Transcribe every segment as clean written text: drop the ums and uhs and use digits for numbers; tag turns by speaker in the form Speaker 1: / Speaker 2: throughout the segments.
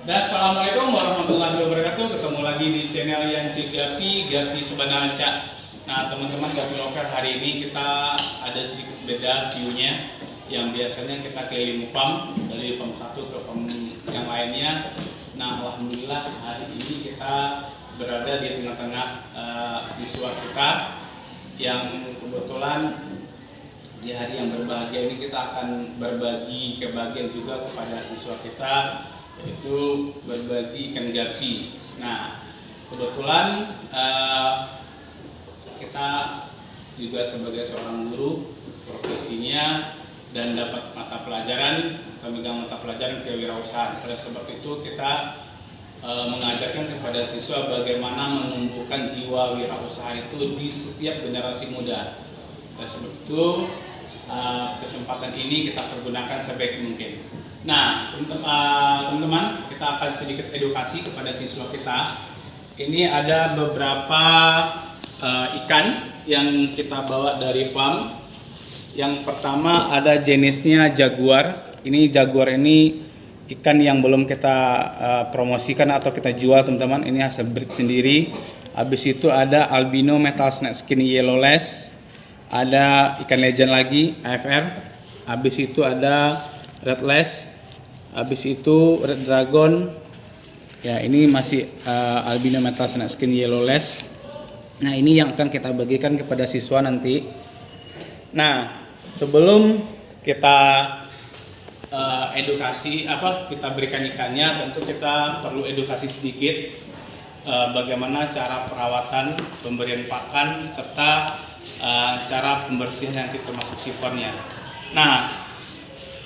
Speaker 1: Dan assalamualaikum warahmatullahi wabarakatuh. Ketemu lagi di channel Yanci Gapi Sebanarca. Nah teman-teman Gapi Lover, hari ini kita ada sedikit beda view-nya. Yang biasanya kita keliling farm dari farm satu ke farm yang lainnya. Nah alhamdulillah hari ini kita berada di tengah-tengah siswa kita yang kebetulan di hari yang berbahagia ini kita akan berbagi kebahagiaan juga kepada siswa kita, yaitu berbagi ikan gapi. Nah kebetulan kita juga sebagai seorang guru profesinya dan dapat mata pelajaran atau megang mata pelajaran kewirausahaan. Oleh sebab itu kita mengajarkan kepada siswa bagaimana menumbuhkan jiwa wirausaha itu di setiap generasi muda. Oleh sebab itu kesempatan ini kita pergunakan sebaik mungkin. Nah teman-teman, kita akan sedikit edukasi kepada siswa kita. Ini ada beberapa ikan yang kita bawa dari farm. Yang pertama ada jenisnya jaguar. Ini jaguar ini ikan yang belum kita promosikan atau kita jual teman-teman. Ini hasil breed sendiri. Habis itu ada albino metal snake skin yellowless. Ada ikan legend lagi AFR. Habis itu ada redless. Habis itu red dragon. Ya ini masih albino metal snake skin yellowless. Nah ini yang akan kita bagikan kepada siswa nanti. Nah sebelum kita edukasi kita berikan ikannya, tentu kita perlu edukasi sedikit bagaimana cara perawatan, pemberian pakan, serta cara pembersihan nanti termasuk sifonnya. Nah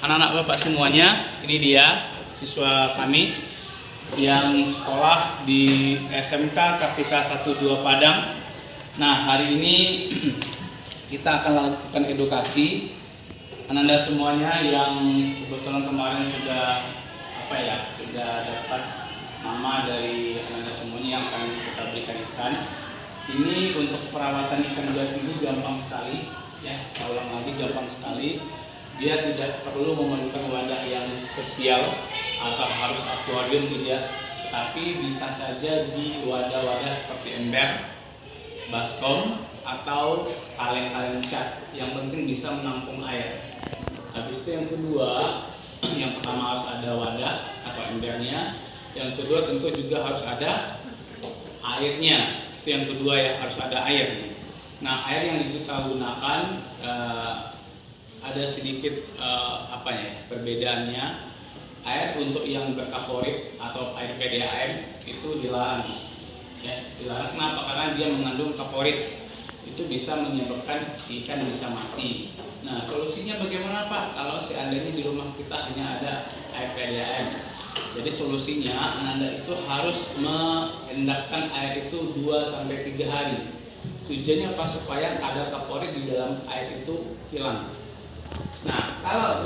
Speaker 1: anak-anak bapak semuanya, ini dia siswa kami yang sekolah di SMK Kartika 12 Padang. Nah hari ini kita akan lakukan edukasi Ananda semuanya yang kebetulan kemarin sudah dapat nama dari Ananda semuanya yang akan kita berikan ikan. Ini untuk perawatan ikan gapi ini gampang sekali ya, ulang lagi gampang sekali. Dia tidak perlu memerlukan wadah yang spesial atau harus akuarium, tidak, tapi bisa saja di wadah-wadah seperti ember, baskom, atau kaleng-kaleng cat, yang penting bisa menampung air. Habis itu yang kedua, yang pertama harus ada wadah atau embernya. Yang kedua tentu juga harus ada airnya. Itu yang kedua ya, harus ada air. Nah air yang kita gunakan ada sedikit perbedaannya. Air untuk yang berkaporit atau air PDAM itu dilarang. Ya, dilarang kenapa? Karena dia mengandung kaporit. Itu bisa menyebabkan ikan bisa mati. Nah solusinya bagaimana Pak? Kalau seandainya di rumah kita hanya ada air PDAM, jadi solusinya Anda itu harus mengendapkan air itu 2-3 hari. Tujuannya apa? Supaya kadar kaporit di dalam air itu hilang. Nah kalau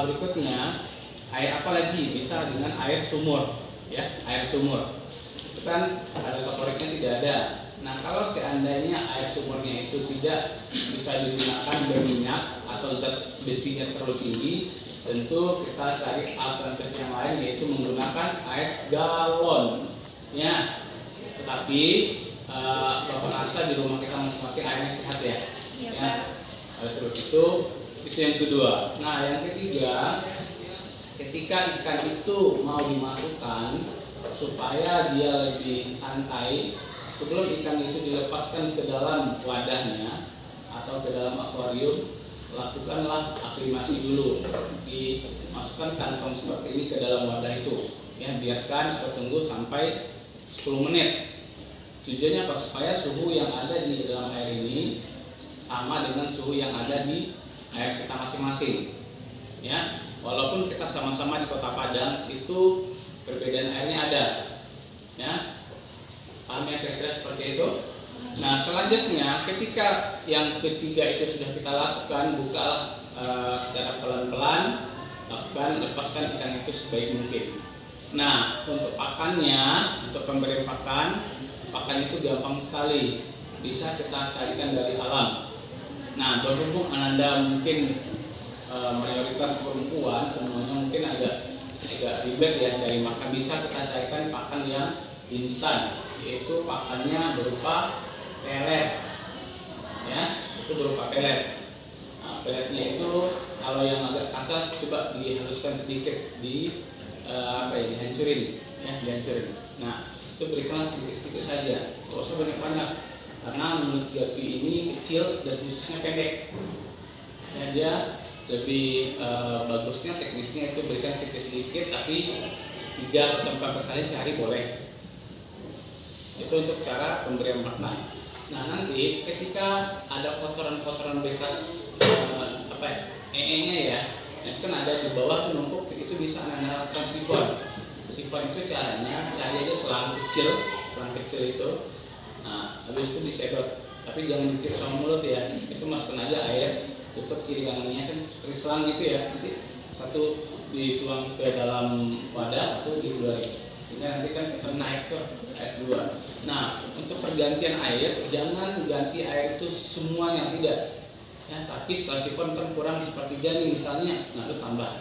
Speaker 1: berikutnya air apa lagi? Bisa dengan air sumur, ya, air sumur. Itu kan kadar kaporitnya tidak ada. Nah kalau seandainya air sumurnya itu tidak bisa digunakan berminyak atau zat besinya terlalu tinggi, tentu kita cari alternatif yang lain, yaitu menggunakan air galon ya. Tetapi Bapak rasa di rumah kita masing-masing airnya sehat ya. Iya, ya. Oleh sebab itu yang kedua. Nah yang ketiga, ketika ikan itu mau dimasukkan supaya dia lebih santai, sebelum ikan itu dilepaskan ke dalam wadahnya atau ke dalam akuarium, lakukanlah aklimasi dulu. Dimasukkan kantong seperti ini ke dalam wadah itu. Ya, biarkan atau tunggu sampai 10 menit. Tujuannya apa? Supaya suhu yang ada di dalam air ini sama dengan suhu yang ada di air kita masing-masing. Ya, walaupun kita sama-sama di Kota Padang, itu perbedaan airnya ada. Ya. Paham ya kira-kira seperti itu. Nah selanjutnya ketika yang ketiga itu sudah kita lakukan, buka secara pelan-pelan, lepaskan ikan itu sebaik mungkin. Nah untuk pakannya, untuk pemberian pakan itu gampang sekali, bisa kita carikan dari alam. Nah berhubung Ananda mungkin mayoritas perempuan, semuanya mungkin agak agak ribet ya cari makan, bisa kita carikan pakan yang instan, yaitu pakannya berupa pelet ya, itu berupa pelet. Nah, peletnya itu kalau yang agak kasar coba dihaluskan sedikit, dihancurin ya, dihancurin. Nah, itu berikan sedikit-sedikit saja, nggak usah banyak-banyak, karena menurut Gapi ini kecil dan khususnya pendek ya, dia lebih bagusnya teknisnya itu berikan sedikit-sedikit, tapi 3-4 kali sehari boleh. Itu untuk cara pemberian makan. Nah, nanti ketika ada kotoran-kotoran bekas nya ya, itu kan ada di bawah tuh numpuk, itu bisa Anda lakukan sifon. Sifon itu caranya cari aja selang kecil itu. Nah, habis itu disedot, tapi jangan ditiup sama mulut ya. Itu masukkan aja air, tutup kiri kanannya kan seperti selang gitu ya. Nanti satu dituang ke dalam wadah, satu dikeluarin. Sehingga nanti kan naik ke air 2. Nah, untuk pergantian air, jangan ganti air itu semuanya, tidak ya, tapi setelah sifon kan kurang sepertiga nih misalnya, nah itu tambah,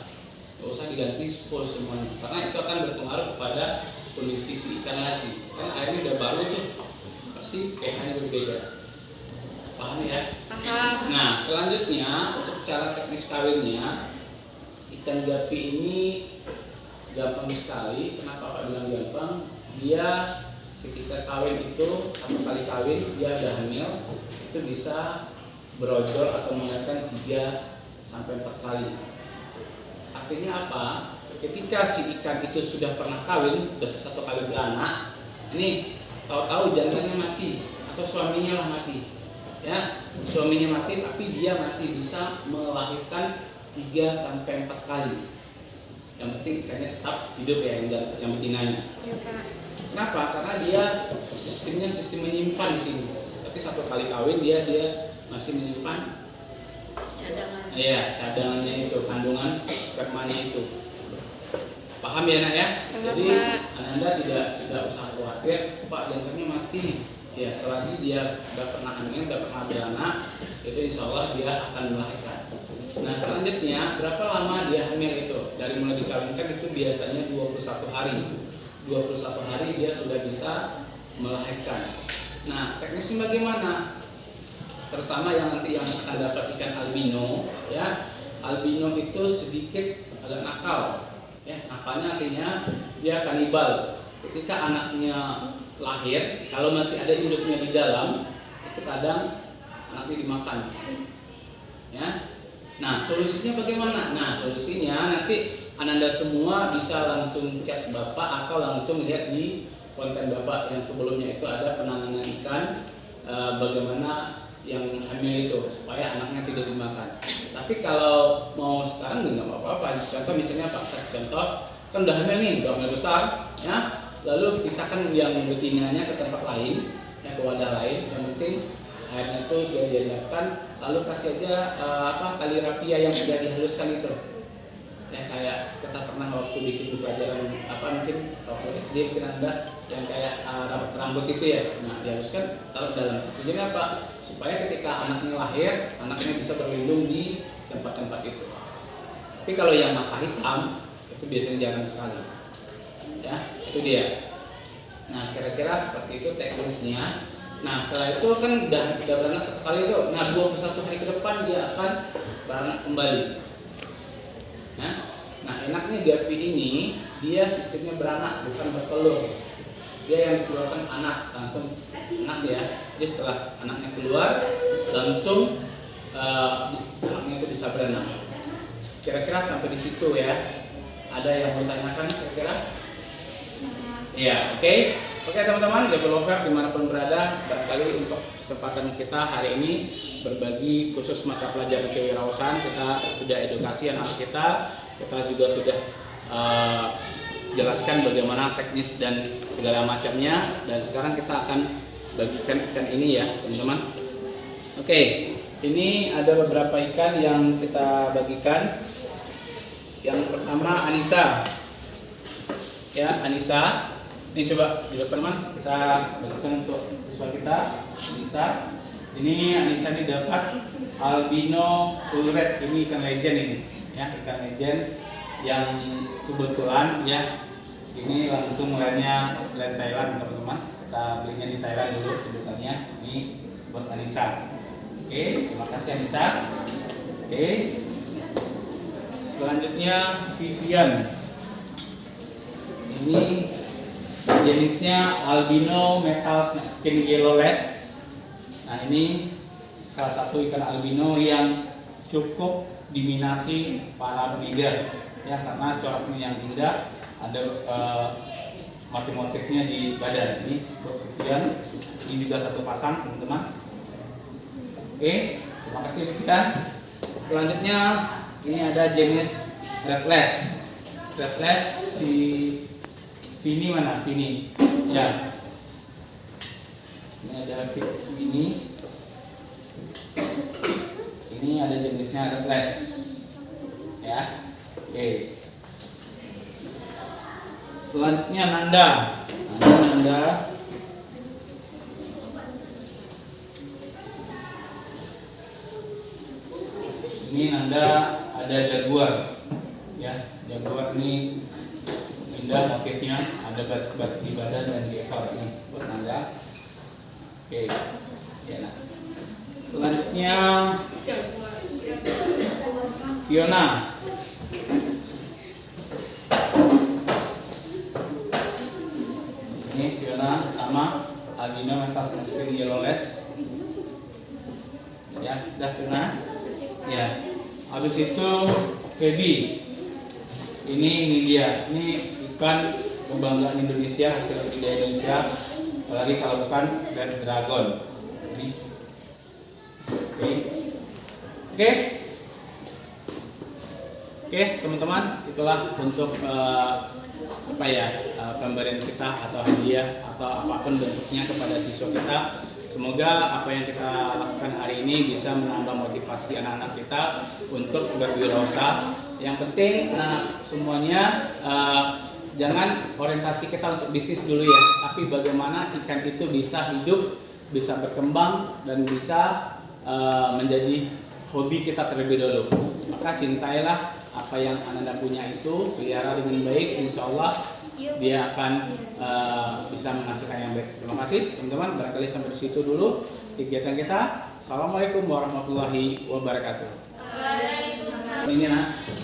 Speaker 1: nggak usah diganti full semuanya, karena itu akan berpengaruh kepada kondisi si ikan lagi, kan airnya udah baru tuh, pasti pH-nya berbeda. Paham ya?
Speaker 2: Paham.
Speaker 1: Nah, selanjutnya untuk cara teknis kawinnya, ikan gapi ini gampang sekali. Kenapa Pak bilang gampang? Dia ketika kawin itu, 1 kali kawin dia ada hamil, itu bisa berojol atau melahirkan 3-4 kali. Artinya apa? Ketika si ikan itu sudah pernah kawin, sudah 1 kali beranak, ini tahu-tahu jantannya mati atau suaminya lah mati, ya suaminya mati, tapi dia masih bisa melahirkan 3-4 kali. Yang penting ikannya tetap hidup ya, yang betinanya.
Speaker 2: Ya, Pak.
Speaker 1: Kenapa? Karena dia sistemnya sistem menyimpan di sini. Tapi 1 kali kawin dia masih menyimpan
Speaker 2: Cadangan.
Speaker 1: iya, cadangannya itu, kandungan spermanya itu. Paham ya nak ya?
Speaker 2: Paham,
Speaker 1: Jadi
Speaker 2: Pak.
Speaker 1: Anda tidak usah khawatir, Pak jantannya mati. Ya, selagi dia sudah pernah hamil, sudah pernah beranak, itu insya Allah dia akan melahirkan. Nah, selanjutnya berapa lama dia hamil itu? Dari mulai dikawinkan itu biasanya 21 hari. 21 hari dia sudah bisa melahirkan. Nah, teknisnya bagaimana? Terutama yang nanti yang akan dapat ikan albino ya. Albino itu sedikit agak nakal ya. Nakalnya artinya dia kanibal. Ketika anaknya lahir, kalau masih ada induknya di dalam, itu kadang anaknya dimakan ya. Nah, solusinya bagaimana? Nah, solusinya nanti Ananda semua bisa langsung chat Bapak atau langsung lihat di konten Bapak yang sebelumnya itu ada penanganan ikan bagaimana yang hamil itu supaya anaknya tidak dimakan. Tapi kalau mau sekarang nggak apa-apa. Contoh misalnya Pak kasih contoh, kan udah hamil nih, udah hamil besar, ya. Lalu pisahkan yang betinanya ke tempat lain, ya ke wadah lain. Yang penting airnya itu sudah diendapkan. Lalu kasih aja tali rapia yang sudah dihaluskan itu. Ya kayak kita pernah waktu bikin pelajaran mungkin waktu SD mungkin Anda yang kayak rambut itu ya. Nah, dihaluskan taruh dalam. Tujuannya apa? Supaya ketika anaknya lahir, anaknya bisa berlindung di tempat-tempat itu. Tapi kalau yang mata hitam itu biasanya jarang sekali. Ya, itu dia. Nah, kira-kira seperti itu teknisnya. Nah, setelah itu kan udah beranak 1 kali itu. Nah, 21 hari ke depan dia akan beranak kembali. Nah, enaknya gapi ini dia sistemnya beranak bukan bertelur. Dia yang keluarkan anak langsung anak ya. Jadi setelah anaknya keluar langsung anaknya itu bisa beranak. Kira-kira sampai di situ ya. Ada yang mau tanyakan kira-kira? Iya, oke. Oke teman-teman, Gapi Lover dimanapun berada, barangkali untuk kesempatan kita hari ini berbagi khusus mata pelajaran kewirausahaan, kita sudah edukasi anak kita juga sudah jelaskan bagaimana teknis dan segala macamnya, dan sekarang kita akan bagikan ikan ini ya teman-teman. Oke, ini ada beberapa ikan yang kita bagikan. Yang pertama Anissa, ya Anissa. Ini coba di depan teman kita bagikan siswa kita Anissa. Ini Anissa ini dapat albino full red, ini ikan legend ini, ya ikan legend. yang kebetulan ya ini langsung land Thailand teman-teman. Kita belinya di Thailand dulu kebetulannya. Ini buat Anissa. Oke, terima kasih Anissa. Oke. Selanjutnya Vivian. Ini jenisnya albino metal skin yellowless. Nah, ini salah satu ikan albino yang cukup diminati para breeder ya, karena coraknya yang indah, ada motif-motifnya di badan. Ini buat Vivian. Ini juga satu pasang teman-teman. Oke, terima kasih Vivian. Selanjutnya ini ada jenis redless. Redless si Vini mana? Vini. Ya. Ini ada Vini. Ini ada jenisnya redless. Ya. Oke. Selanjutnya Nanda. Nanda. Ini Nanda ada jaguar. Ya, jaguar ini indah motifnya, ada batik di badan dan di ekor ini buat Nanda. Oke. Ya, nah. Selanjutnya Fiona. Ini Fiona sama albino metal skin yellowless. Ya, udah Fiona. Ya. Habis itu Feby. Ini dia. Ini ikan kebanggaan Indonesia, hasil budidaya Indonesia. Apalagi kalau bukan red dragon. Ini. Oke. Oke, teman-teman, itulah untuk pemberian kita atau hadiah atau apapun bentuknya kepada siswa kita. Semoga apa yang kita lakukan hari ini bisa menambah motivasi anak-anak kita untuk berwirausaha. Yang penting semuanya jangan orientasi kita untuk bisnis dulu ya, tapi bagaimana ikan itu bisa hidup, bisa berkembang dan bisa menjadi hobi kita terlebih dahulu. Maka cintailah apa yang Anda punya itu, pelihara dengan baik, insya Allah dia akan bisa menghasilkan yang baik. Terima kasih teman-teman, barangkali sampai di situ dulu kegiatan kita. Assalamualaikum warahmatullahi wabarakatuh. Ini nak.